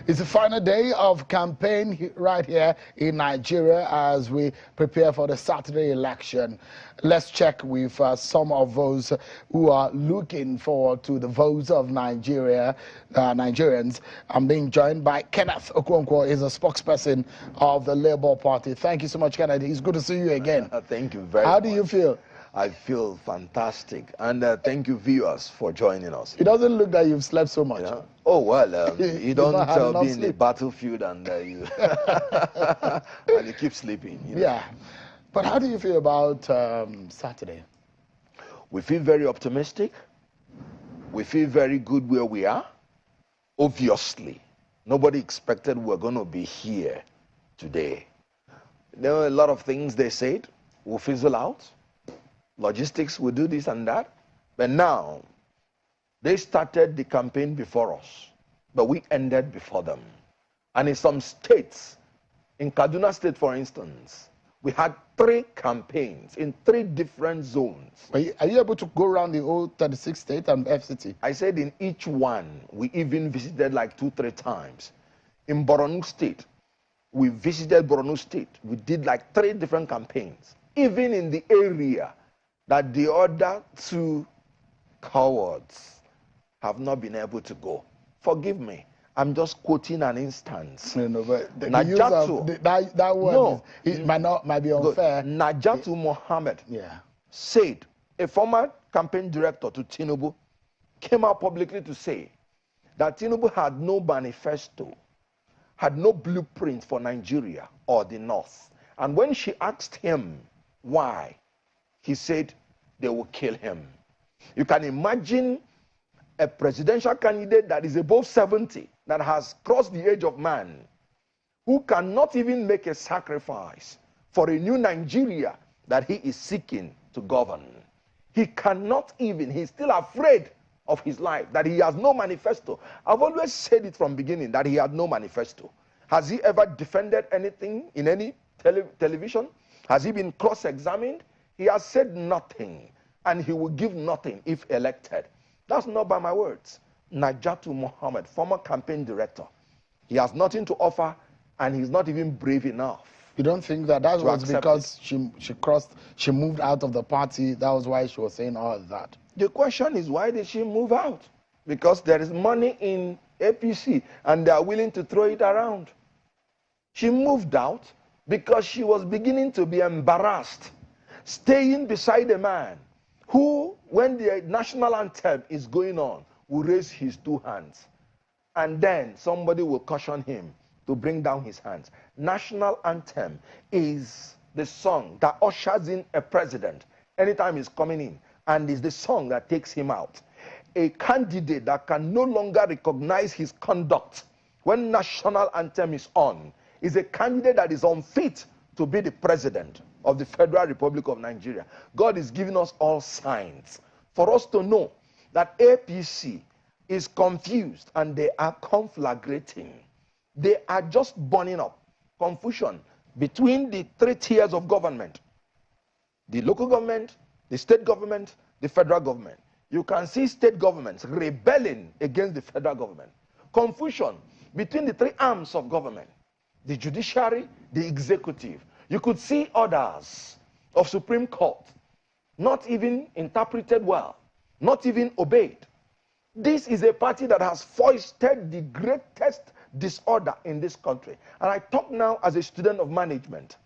It's the final day of campaign right here in Nigeria as we prepare for the Saturday election. Let's check with some of those who are looking forward to the votes of Nigerians. I'm being joined by Kenneth Okonkwo, is a spokesperson of the Labour Party. Thank you so much, Kenneth. It's good to see you again. Thank you very much. How do you feel? I feel fantastic, and thank you, viewers, for joining us. It doesn't look that you've slept so much. Yeah. Oh, well, you don't be in the battlefield and you, and you keep sleeping. You know? Yeah. But how do you feel about Saturday? We feel very optimistic. We feel very good where we are. Obviously, nobody expected we were going to be here today. There were a lot of things they said will fizzle out. Logistics will do this and that. But now, they started the campaign before us, but we ended before them. And in some states, in Kaduna State, for instance, we had 3 campaigns in 3 different zones. Are you able to go around the whole 36 states and FCT? I said in each one, we even visited like 2-3 times. In Borno State, we visited Borno State. We did like 3 different campaigns. Even in the area that the other 2 cowards have not been able to go. Forgive me. I'm just quoting an instance. No, but Najatu, that word might be unfair. Najatu Mohammed said, a former campaign director to Tinubu came out publicly to say that Tinubu had no manifesto, had no blueprint for Nigeria or the North. And when she asked him why, he said they will kill him. You can imagine a presidential candidate that is above 70, that has crossed the age of man, who cannot even make a sacrifice for a new Nigeria that he is seeking to govern. He cannot even, he's still afraid of his life, that he has no manifesto. I've always said it from beginning, that he had no manifesto. Has he ever defended anything in any television? Has he been cross-examined? He has said nothing, and he will give nothing if elected. That's not by my words. Najatu Mohammed, former campaign director, he has nothing to offer, and he's not even brave enough. You don't think that was because she moved out of the party? That was why she was saying all of that. The question is, why did she move out? Because there is money in APC, and they are willing to throw it around. She moved out because she was beginning to be embarrassed, staying beside a man who, when the national anthem is going on, will raise his 2 hands. And then somebody will caution him to bring down his hands. National anthem is the song that ushers in a president anytime he's coming in, and is the song that takes him out. A candidate that can no longer recognize his conduct when national anthem is on is a candidate that is unfit to be the president of the Federal Republic of Nigeria. God is giving us all signs for us to know that APC is confused and they are conflagrating. They are just burning up. Confusion between the 3 tiers of government: the local government, the state government, the federal government. You can see state governments rebelling against the federal government. Confusion between the 3 arms of government: the judiciary, the executive. You could see orders of Supreme Court not even interpreted well, not even obeyed. This is a party that has foisted the greatest disorder in this country. And I talk now as a student of management.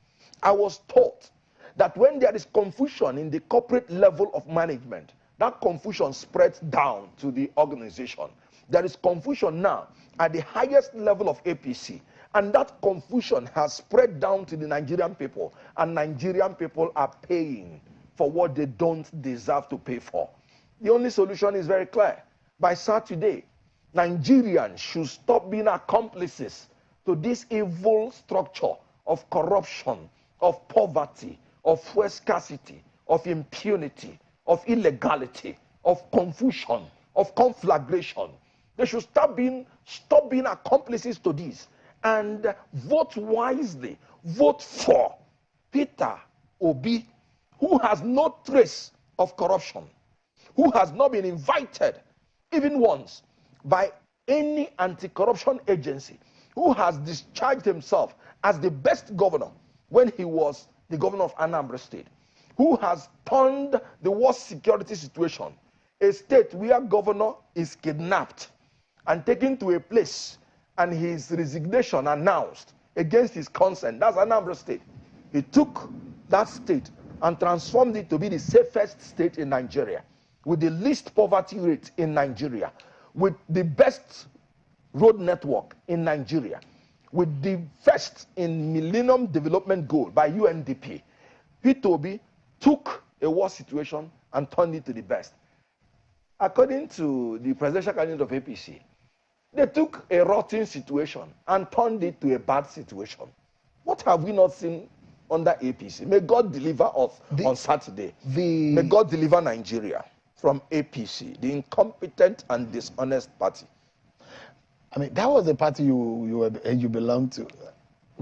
I was taught that when there is confusion in the corporate level of management, that confusion spreads down to the organization. There is confusion now at the highest level of APC. And that confusion has spread down to the Nigerian people. And Nigerian people are paying for what they don't deserve to pay for. The only solution is very clear. By Saturday, Nigerians should stop being accomplices to this evil structure of corruption, of poverty, of fuel scarcity, of impunity, of illegality, of confusion, of conflagration. They should stop being accomplices to this and vote wisely. Vote for Peter Obi, who has no trace of corruption, who has not been invited even once by any anti-corruption agency who has discharged himself as the best governor when he was the governor of Anambra State, who has turned the worst security situation, a state where governor is kidnapped and taken to a place and his resignation announced against his consent. That's Anambra State. He took that state and transformed it to be the safest state in Nigeria, with the least poverty rate in Nigeria, with the best road network in Nigeria, with the first in Millennium Development Goal by UNDP. Peter Obi took a worse situation and turned it to the best. According to the presidential candidate of APC, they took a rotten situation and turned it to a bad situation. What have we not seen under APC? May God deliver us on Saturday. May God deliver Nigeria from APC, the incompetent and dishonest party. I mean, that was the party you belonged to.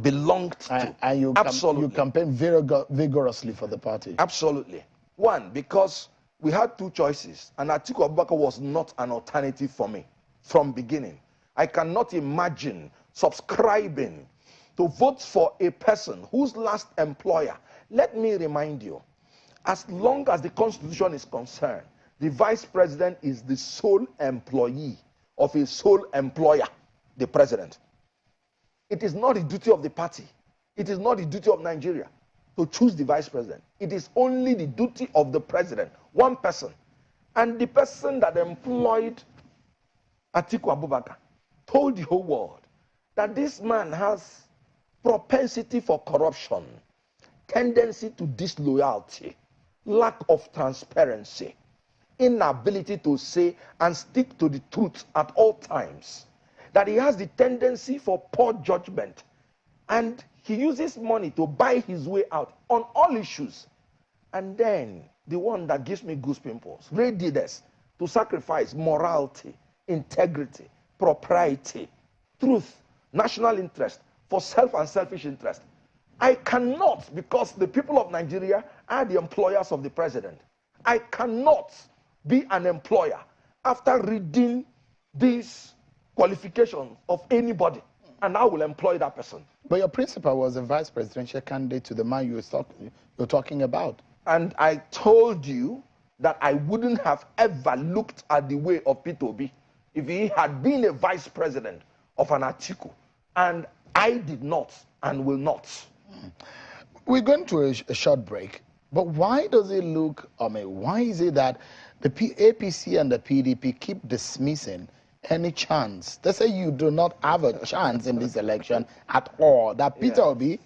Belonged to. And you absolutely. You campaigned vigorously for the party. Absolutely. One, because we had two choices, and Atiku Abubakar was not an alternative for me from beginning. I cannot imagine subscribing to vote for a person whose last employer, let me remind you, as long as the Constitution is concerned, the vice president is the sole employee of a sole employer, the president. It is not the duty of the party. It is not the duty of Nigeria to choose the vice president. It is only the duty of the president, one person. And the person that employed Atiku Abubakar told the whole world that this man has propensity for corruption, tendency to disloyalty, lack of transparency, inability to say and stick to the truth at all times, that he has the tendency for poor judgment, and he uses money to buy his way out on all issues. And then the one that gives me goose pimples, readiness to sacrifice morality, integrity, propriety, truth, national interest for self and selfish interest. I cannot, because the people of Nigeria are the employers of the president. I cannot be an employer after reading these qualifications of anybody, and I will employ that person. But your principal was a vice presidential candidate to the man you're talking about. And I told you that I wouldn't have ever looked at the way of Peter Obi if he had been a vice president of an Atiku. And I did not and will not. We're going to a short break. But why does it look, why is it that the APC and the PDP keep dismissing any chance? They say you do not have a chance in this election at all, that Peter Obi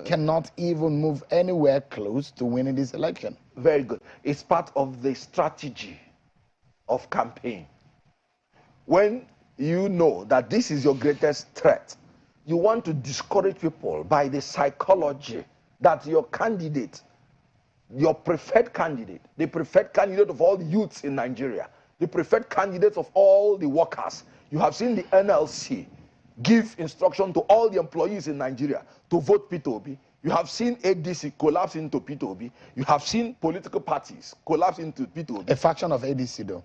cannot even move anywhere close to winning this election. Very good. It's part of the strategy of campaign. When you know that this is your greatest threat, you want to discourage people by the psychology that your candidate, your preferred candidate, the preferred candidate of all the youths in Nigeria, the preferred candidate of all the workers. You have seen the NLC give instruction to all the employees in Nigeria to vote Peter Obi. You have seen ADC collapse into Peter Obi. You have seen political parties collapse into Peter Obi. A faction of ADC, though.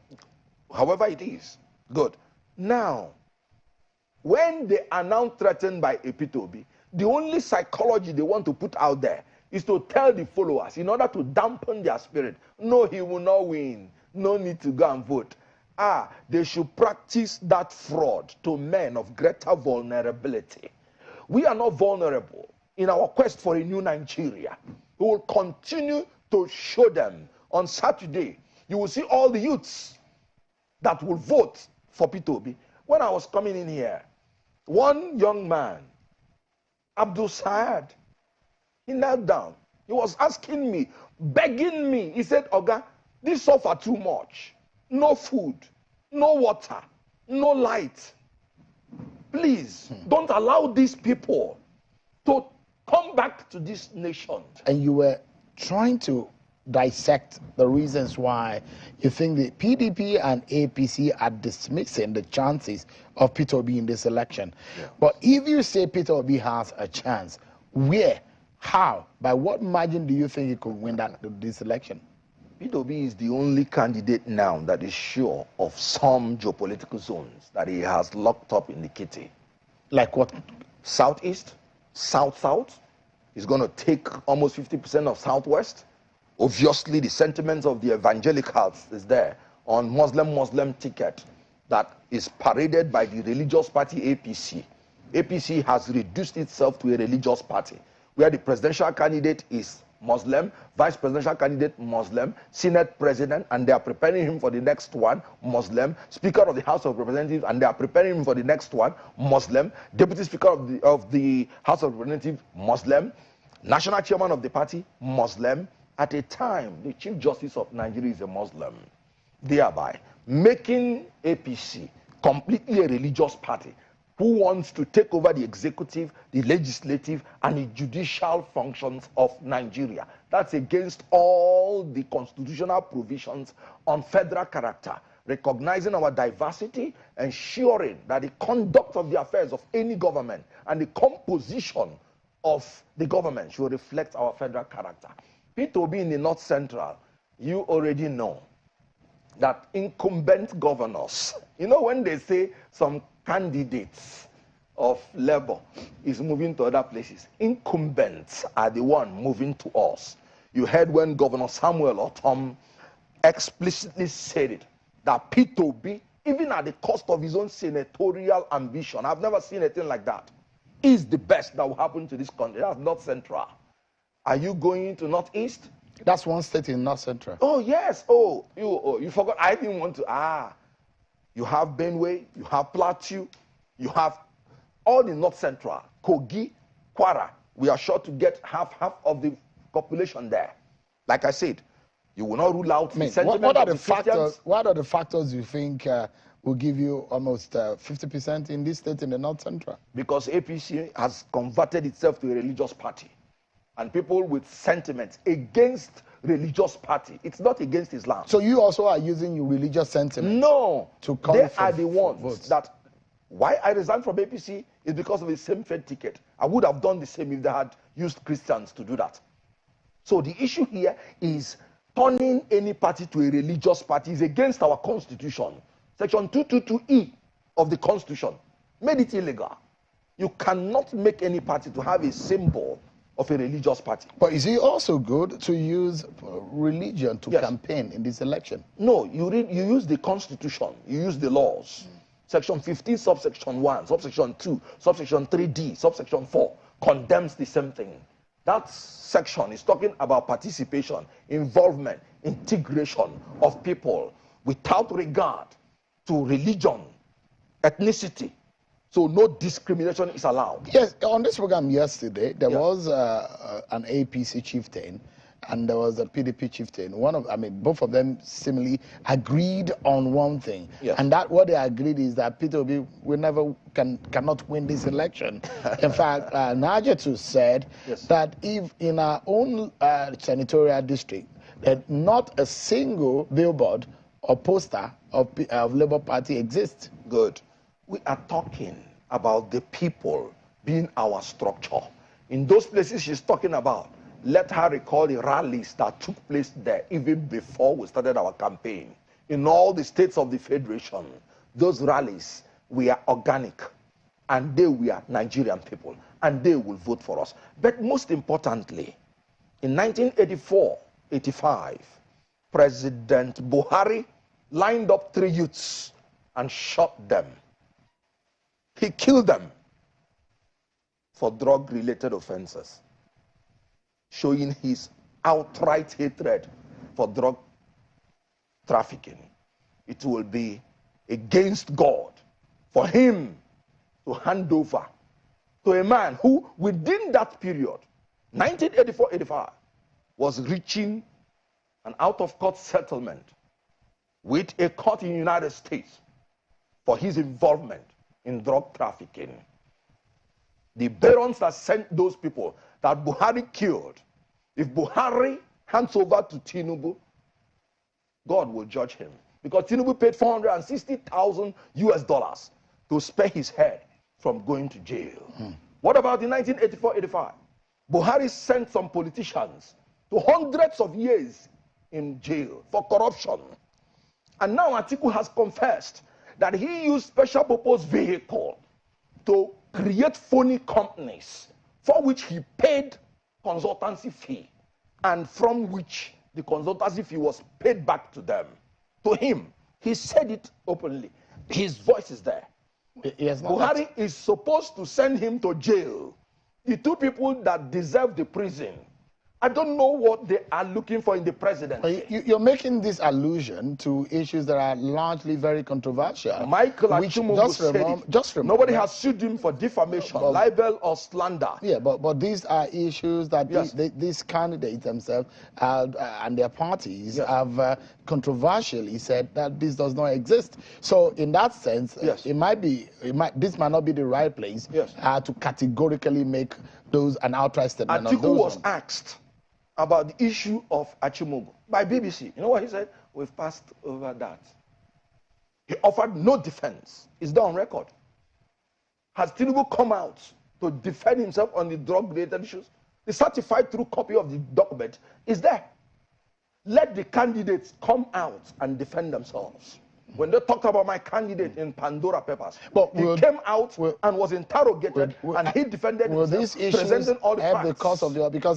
However it is. Good. Now, when they are now threatened by a Peter Obi, the only psychology they want to put out there is to tell the followers, in order to dampen their spirit, no, he will not win. No need to go and vote. They should practice that fraud to men of greater vulnerability. We are not vulnerable in our quest for a new Nigeria. We will continue to show them. On Saturday, you will see all the youths that will vote for Peter Obi. When I was coming in here, one young man, Abdul Saad, he knelt down. He was asking me, begging me. He said, Oga, this suffer too much. No food, no water, no light. Please, don't allow these people to come back to this nation. And you were trying to dissect the reasons why you think the PDP and APC are dismissing the chances of Peter Obi in this election. Yes. But if you say Peter Obi has a chance, where, how, by what margin do you think he could win this election? Peter Obi is the only candidate now that is sure of some geopolitical zones that he has locked up in the kitty. Like what? Southeast, South-South. He's going to take almost 50% of Southwest. Obviously, the sentiments of the evangelicals is there on Muslim ticket that is paraded by the religious party APC. APC has reduced itself to a religious party where the presidential candidate is Muslim, vice presidential candidate Muslim, Senate president, and they are preparing him for the next one, Muslim, Speaker of the House of Representatives, and they are preparing him for the next one, Muslim, Deputy Speaker of the House of Representatives, Muslim, National Chairman of the party, Muslim. At a time, the Chief Justice of Nigeria is a Muslim, thereby making APC completely a religious party who wants to take over the executive, the legislative, and the judicial functions of Nigeria. That's against all the constitutional provisions on federal character, recognizing our diversity, ensuring that the conduct of the affairs of any government and the composition of the government should reflect our federal character. Peter Obi in the North Central, you already know that incumbent governors, you know when they say some candidates of Labour is moving to other places, incumbents are the one moving to us. You heard when Governor Samuel Otom explicitly said it, that Peter Obi, even at the cost of his own senatorial ambition, I've never seen anything like that, is the best that will happen to this country. That's North Central. Are you going to Northeast? That's one state in North Central. Oh, yes. Oh, you forgot. I didn't want to. You have Benue, you have Plateau, you have all the North Central, Kogi, Kwara. We are sure to get half of the population there. Like I said, you will not rule out the sentiment what are of the factors? Christians. What are the factors you think will give you almost 50% in this state in the North Central? Because APC has converted itself to a religious party. And people with sentiments against religious party. It's not against Islam. So you also are using your religious sentiments? No. To come they for, are the ones votes. that, why I resigned from APC is because of the same Fed ticket. I would have done the same if they had used Christians to do that. So the issue here is turning any party to a religious party is against our constitution. Section 222E of the constitution made it illegal. You cannot make any party to have a symbol of a religious party. But is it also good to use religion to campaign in this election? No, you use the constitution, you use the laws. Section 15, subsection 1, subsection 2, subsection 3D, subsection 4 condemns the same thing. That section is talking about participation, involvement, integration of people without regard to religion, ethnicity. So no discrimination is allowed. Yes, on this program yesterday, there was an APC chieftain and there was a PDP chieftain. Both of them seemingly agreed on one thing. Yes. And that what they agreed is that Peter Obi cannot win this election. In fact, Najetu said that if in our own senatorial district, that not a single billboard or poster of Labour Party exists. Good. We are talking about the people being our structure. In those places she's talking about, let her recall the rallies that took place there even before we started our campaign. In all the states of the Federation, those rallies were organic, and they were Nigerian people, and they will vote for us. But most importantly, in 1984-85, President Buhari lined up 3 youths and shot them. He killed them for drug-related offenses, showing his outright hatred for drug trafficking. It will be against God for him to hand over to a man who, within that period, 1984-85, was reaching an out-of-court settlement with a court in the United States for his involvement in drug trafficking. The barons that sent those people that Buhari killed, if Buhari hands over to Tinubu, God will judge him. Because Tinubu paid $460,000 US to spare his head from going to jail. What about in 1984-85? Buhari sent some politicians to hundreds of years in jail for corruption. And now Atiku has confessed that he used special purpose vehicle to create phony companies for which he paid consultancy fee, and from which the consultancy fee was paid back to them. To him, he said it openly. His voice is there. Yes, Buhari is supposed to send him to jail. The two people that deserve the prison, I don't know what they are looking for in the presidency. You're making this allusion to issues that are largely very controversial. Michael Achimogwu said it. Just remember. Nobody has sued him for defamation, libel, or slander. Yeah, but these are issues that Yes. these candidates themselves and their parties have controversially said that this does not exist. So in that sense, Yes. this might not be the right place to categorically make those an outright statement. Atiku was asked about the issue of Achimogwu by BBC. You know what he said? We've passed over that. He offered no defense. It's there on record. Has Tinubu come out to defend himself on the drug-related issues? The certified true copy of the document is there. Let the candidates come out and defend themselves. When they talked about my candidate in Pandora Papers, he came out and was interrogated, and he defended himself, these issues presenting all the facts.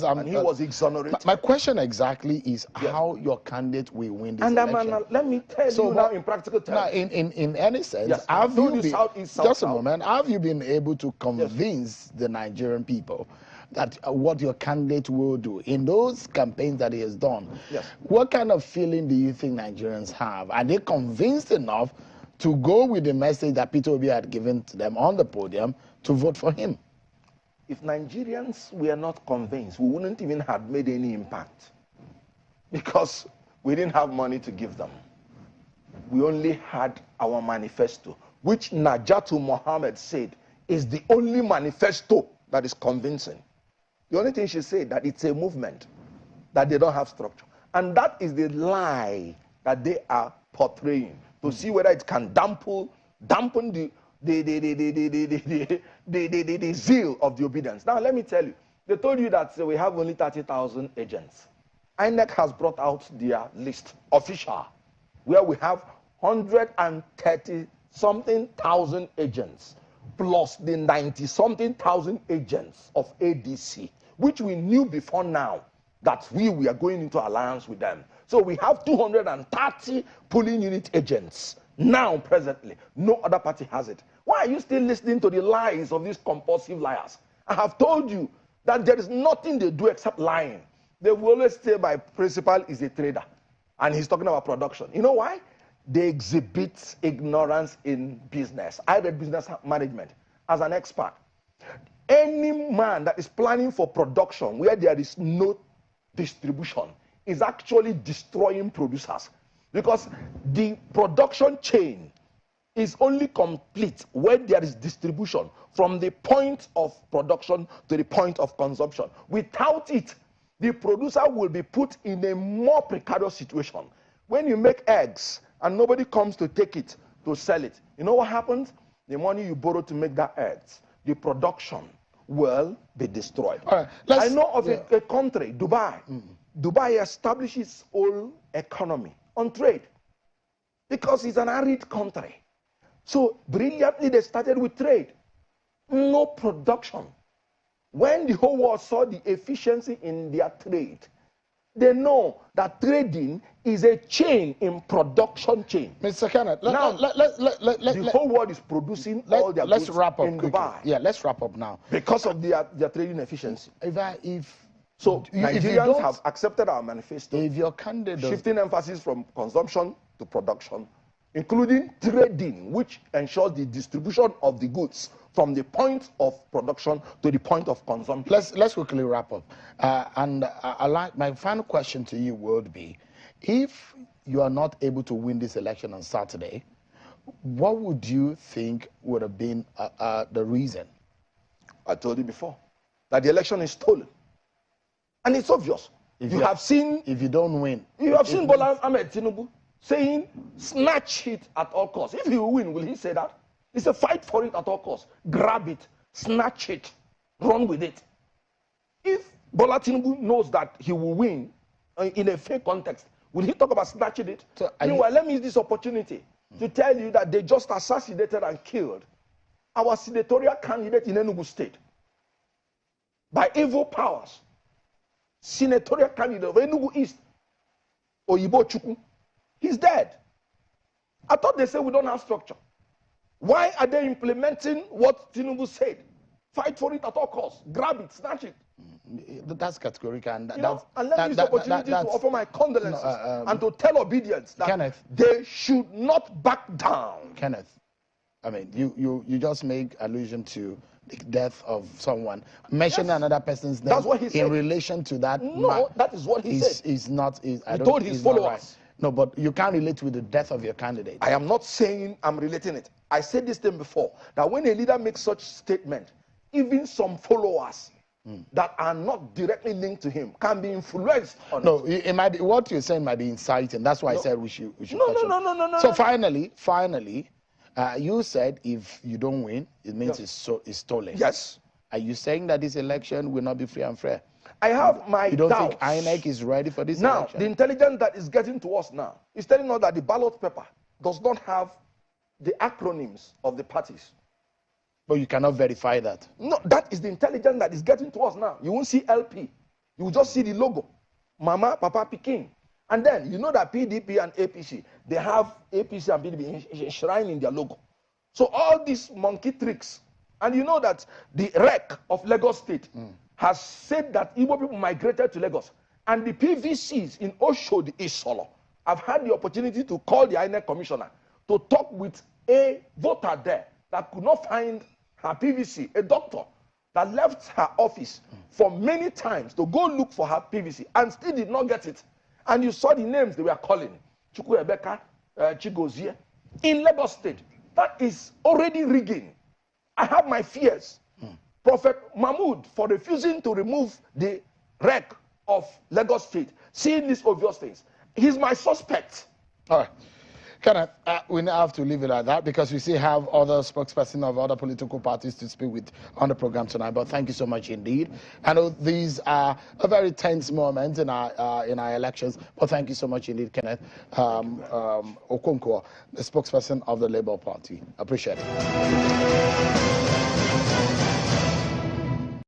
And he was exonerated. My question exactly is how your candidate will win this And election. let me tell you now in practical terms. Now, in any sense, have you been, have you been able to convince the Nigerian people that what your candidate will do in those campaigns that he has done? Yes. What kind of feeling do you think Nigerians have? Are they convinced enough to go with the message that Peter Obi had given to them on the podium to vote for him? If Nigerians were not convinced, we wouldn't even have made any impact, because we didn't have money to give them. We only had our manifesto, which Najatu Mohammed said is the only manifesto that is convincing. The only thing she said, that it's a movement, that they don't have structure. And that is the lie that they are portraying, to see whether it can dampen the zeal of the obedience. Now, let me tell you, they told you that we have only 30,000 agents. INEC has brought out their list, official, where we have 130-something thousand agents, plus the 90-something thousand agents of ADC, which we knew before now that we are going into alliance with them. So we have 230 polling unit agents now, presently. No other party has it. Why are you still listening to the lies of these compulsive liars? I have told you that there is nothing they do except lying. They will always say my principal is a trader, and he's talking about production. You know why? They exhibit ignorance in business. I read business management as an expert. Any man that is planning for production where there is no distribution is actually destroying producers, because the production chain is only complete when there is distribution from the point of production to the point of consumption. Without it, the producer will be put in a more precarious situation. When you make eggs and nobody comes to take it, to sell it, you know what happens? The money you borrow to make that eggs, the production will be destroyed. All right, I know of a country, Dubai. Dubai establishes its own economy on trade because it's an arid country. So brilliantly they started with trade. No production. When the whole world saw the efficiency in their trade, they know that trading is a chain in production chain. Mr. Kenneth, the whole world is producing all their goods in Dubai. Yeah, let's wrap up now. Because of their trading efficiency. So Nigerians have accepted our manifesto, if your candidate shifting emphasis from consumption to production, including trading, which ensures the distribution of the goods from the point of production to the point of consumption. Let's quickly wrap up. My final question to you would be, if you are not able to win this election on Saturday, what would you think would have been the reason? I told you before that the election is stolen. And it's obvious. If you don't win. You have seen Bola Ahmed Tinubu saying, snatch it at all costs. If he will win, will he say that? It's a fight for it at all costs. Grab it, snatch it, run with it. If Bola Tinubu knows that he will win in a fair context, Will he talk about snatching it? So Meanwhile, let me use this opportunity to tell you that they just assassinated and killed our senatorial candidate in Enugu State by evil powers. Senatorial candidate of Enugu East, Oyibo Chukwu. He's dead. I thought they said we don't have structure. Why are they implementing what Tinubu said? Fight for it at all costs. Grab it, snatch it. That's categorical. And and let me use the opportunity to offer my condolences and to tell obedience that Kenneth, they should not back down. Kenneth, I mean, you just make allusion to the death of someone. Mentioning another person's name. That's what he said. In relation to that. No, that is what he said. Is not. He told his followers. Right. No, but you can't relate with the death of your candidate. I am not saying I'm relating it. I said this thing before, that when a leader makes such statement, even some followers that are not directly linked to him can be influenced on it. It might be, what you're saying might be inciting. That's why I said we should No. So finally, you said if you don't win, it means it's stolen. Yes. Are you saying that this election will not be free and fair? I have my You don't doubts. think INEC is ready for this Now, election? the intelligence that is getting to us now is telling us that the ballot paper does not have the acronyms of the parties. But you cannot verify that. No, that is the intelligence that is getting to us now. You won't see LP. You will just see the logo. Mama, Papa, Peking. And then, you know that PDP and APC, they have APC and PDP enshrined in their logo. So all these monkey tricks. And you know that the REC of Lagos State has said that Igbo people migrated to Lagos. And the PVCs in Oshodi, Isolo, have had the opportunity to call the INEC commissioner to talk with a voter there that could not find her PVC, a doctor that left her office for many times to go look for her PVC and still did not get it. And you saw the names they were calling. Chukwuebeka, Chigozie. In Lagos State, that is already rigging. I have my fears. Prophet Mahmoud, for refusing to remove the REC of Lagos State, seeing these obvious things, he's my suspect. All right. Kenneth, we now have to leave it at that because we still have other spokespersons of other political parties to speak with on the program tonight. But thank you so much indeed. I know these are a very tense moment in our elections. But thank you so much indeed, Kenneth Okonkwo, the spokesperson of the Labour Party. Appreciate it.